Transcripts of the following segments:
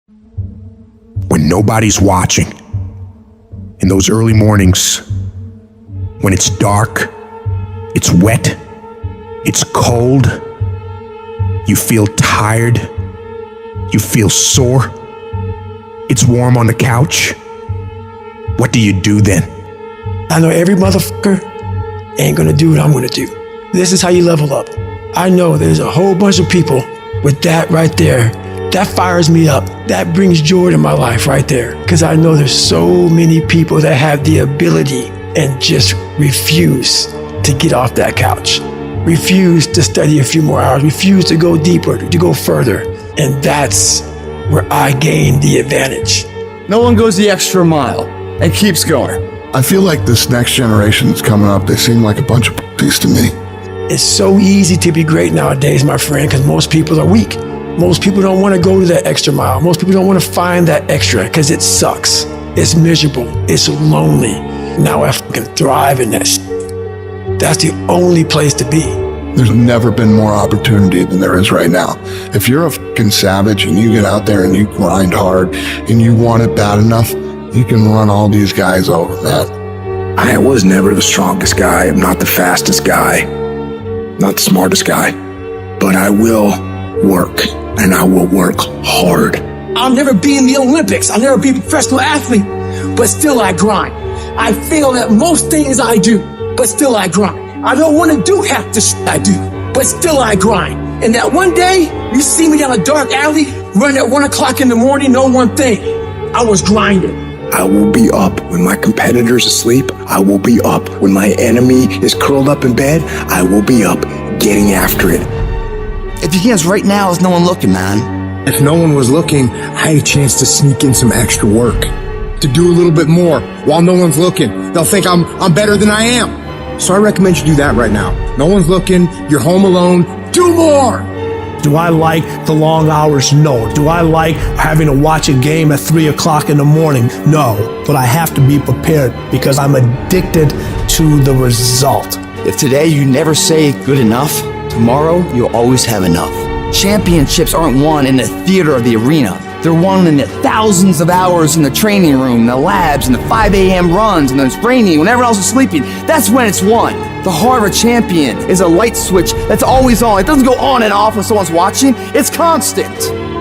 When nobody's watching, in those early mornings, when it's dark, it's wet, it's cold, you feel tired, you feel sore, it's warm on the couch, what do you do then? I know every motherfucker ain't gonna do what I'm gonna do. This is how you level up. I know there's a whole bunch of people with that right there. That fires me up. That brings joy to my life right there. Because I know there's so many people that have the ability and just refuse to get off that couch. Refuse to study a few more hours. Refuse to go deeper, to go further. And that's where I gain the advantage. No one goes the extra mile and keeps going. I feel like this next generation that's coming up, they seem like a bunch of pussies to me. It's so easy to be great nowadays, my friend, because most people are weak. Most people don't want to go to that extra mile. Most people don't want to find that extra because it sucks. It's miserable. It's lonely. Now I fucking thrive in that shit. That's the only place to be. There's never been more opportunity than there is right now. If you're a fucking savage and you get out there and you grind hard and you want it bad enough, you can run all these guys over, man. I was never the strongest guy. I'm not the fastest guy. Not the smartest guy. But I will work, and I will work hard. I'll never be in the Olympics. I'll never be a professional athlete, but still I grind. I fail at most things I do, but still I grind. I don't want to do half the shit I do, but still I grind. And that one day, you see me down a dark alley, run at 1 o'clock in the morning, know one thing. I was grinding. I will be up when my competitor's asleep. I will be up when my enemy is curled up in bed. I will be up getting after it. If you guess right now, there's no one looking, man. If no one was looking, I had a chance to sneak in some extra work, to do a little bit more while no one's looking. They'll think I'm better than I am. So I recommend you do that right now. No one's looking, you're home alone, do more! Do I like the long hours? No. Do I like having to watch a game at 3 o'clock in the morning? No. But I have to be prepared because I'm addicted to the result. If today you never say good enough, tomorrow you'll always have enough. Championships aren't won in the theater or the arena. They're won in the thousands of hours in the training room, the labs, and the 5 a.m. runs, and then it's raining when everyone else is sleeping. That's when it's won. The heart of a champion is a light switch that's always on. It doesn't go on and off when someone's watching. It's constant.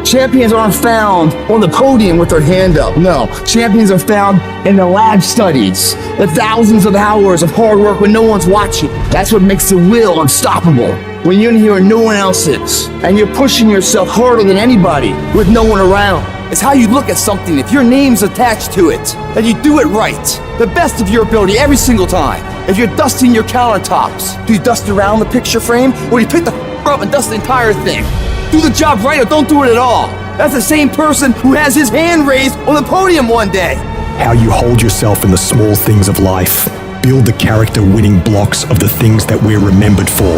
Champions aren't found on the podium with their hand up. No, champions are found in the lab studies, the thousands of hours of hard work when no one's watching. That's what makes the will unstoppable. When you're in here and no one else is, and you're pushing yourself harder than anybody with no one around. It's how you look at something. If your name's attached to it, then you do it right, the best of your ability every single time. If you're dusting your countertops, do you dust around the picture frame, or do you pick the up and dust the entire thing? Do the job right or don't do it at all. That's the same person who has his hand raised on the podium one day. How you hold yourself in the small things of life. Build the character-winning blocks of the things that we're remembered for.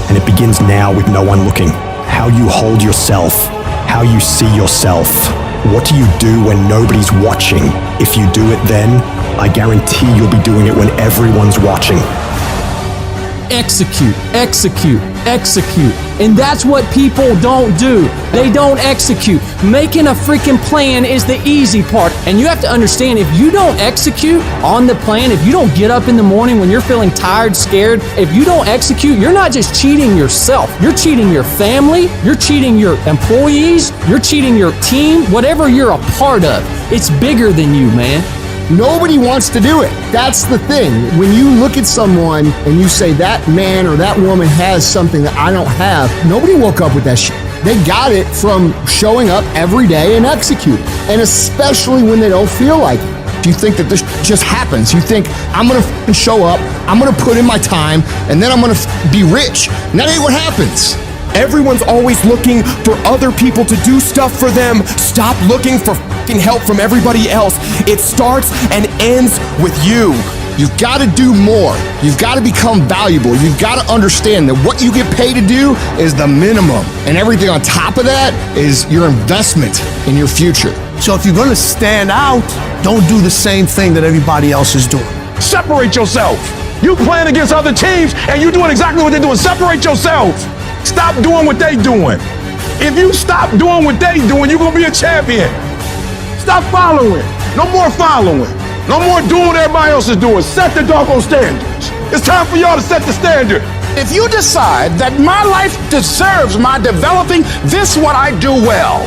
And it begins now with no one looking. How you hold yourself. How you see yourself. What do you do when nobody's watching? If you do it then, I guarantee you'll be doing it when everyone's watching. Execute, execute, execute. And that's what people don't do. They don't execute. Making a freaking plan is the easy part. And you have to understand, if you don't execute on the plan, if you don't get up in the morning when you're feeling tired, scared, if you don't execute, you're not just cheating yourself. You're cheating your family. You're cheating your employees. You're cheating your team. Whatever you're a part of, it's bigger than you, man. Nobody wants to do it. That's the thing. When you look at someone and you say that man or that woman has something that I don't have, nobody woke up with that shit. They got it from showing up every day and executing. And especially when they don't feel like it. You think that this just happens. You think, I'm gonna show up, I'm gonna put in my time, and then I'm gonna be rich. And that ain't what happens. Everyone's always looking for other people to do stuff for them. Stop looking for fucking help from everybody else. It starts and ends with you. You've got to do more. You've got to become valuable. You've got to understand that what you get paid to do is the minimum. And everything on top of that is your investment in your future. So if you're going to stand out, don't do the same thing that everybody else is doing. Separate yourself. You playing against other teams and you doing exactly what they're doing. Separate yourself. Stop doing what they doing. If you stop doing what they doing, you're gonna be a champion. Stop following. No more following. No more doing what everybody else is doing. Set the doggone standards. It's time for y'all to set the standard. If you decide that my life deserves my developing this what I do well,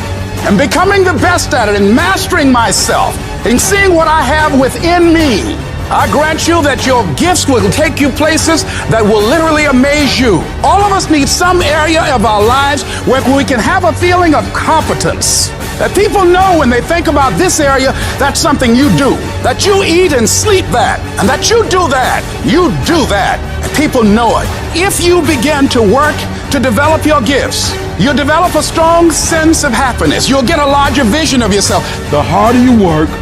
and becoming the best at it, and mastering myself, and seeing what I have within me, I grant you that your gifts will take you places that will literally amaze you. All of us need some area of our lives where we can have a feeling of competence. That people know when they think about this area, that's something you do. That you eat and sleep that. And that you do that. You do that. And people know it. If you begin to work to develop your gifts, you'll develop a strong sense of happiness. You'll get a larger vision of yourself. The harder you work,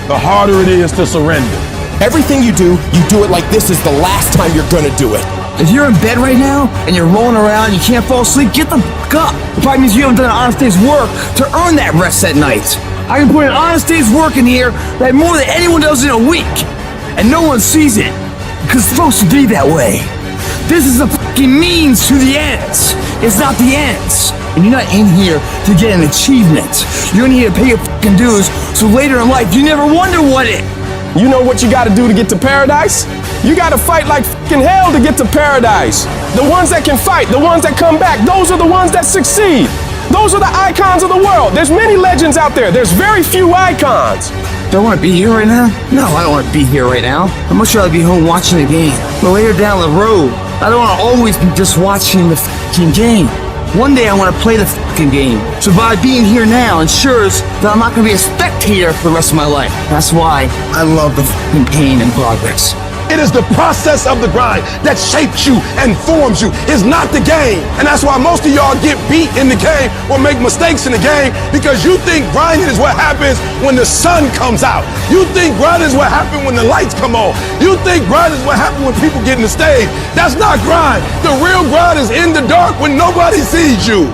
the harder it is to surrender. Everything you do it like this is the last time you're gonna do it. If you're in bed right now and you're rolling around, you can't fall asleep, get the fuck up. It probably means you haven't done an honest day's work to earn that rest at night. I can put an honest day's work in here that more than anyone does in a week, and no one sees it because it's supposed to be that way. This is a fucking means to the ends. It's not the ends. And you're not in here to get an achievement. You're in here to pay your fucking dues, so later in life you never wonder what it. You know what you gotta do to get to paradise? You gotta fight like fucking hell to get to paradise. The ones that can fight, the ones that come back, those are the ones that succeed. Those are the icons of the world. There's many legends out there. There's very few icons. Do I want to be here right now? No, I don't want to be here right now. I'd much rather be home watching the game. But later down the road, I don't want to always be just watching the fucking game. One day I want to play the fucking game. So by being here now ensures that I'm not going to be a spectator for the rest of my life. That's why I love the fucking pain and progress. It is the process of the grind that shapes you and forms you. It's not the game. And that's why most of y'all get beat in the game or make mistakes in the game, because you think grinding is what happens when the sun comes out. You think grinding is what happens when the lights come on. You think grinding is what happens when people get in the stage. That's not grind. The real grind is in the dark when nobody sees you,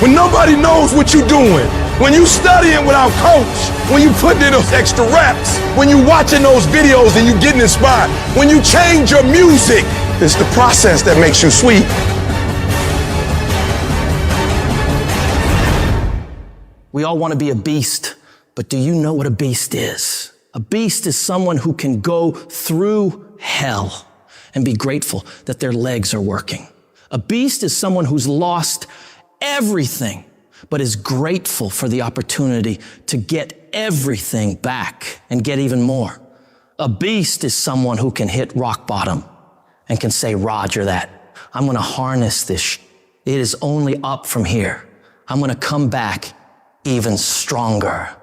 when nobody knows what you're doing. When you studying without coach, when you putting in those extra reps, when you watching those videos and you getting inspired, when you change your music, it's the process that makes you sweet. We all want to be a beast, but do you know what a beast is? A beast is someone who can go through hell and be grateful that their legs are working. A beast is someone who's lost everything, but is grateful for the opportunity to get everything back and get even more. A beast is someone who can hit rock bottom and can say, Roger that. I'm going to harness this. It is only up from here. I'm going to come back even stronger.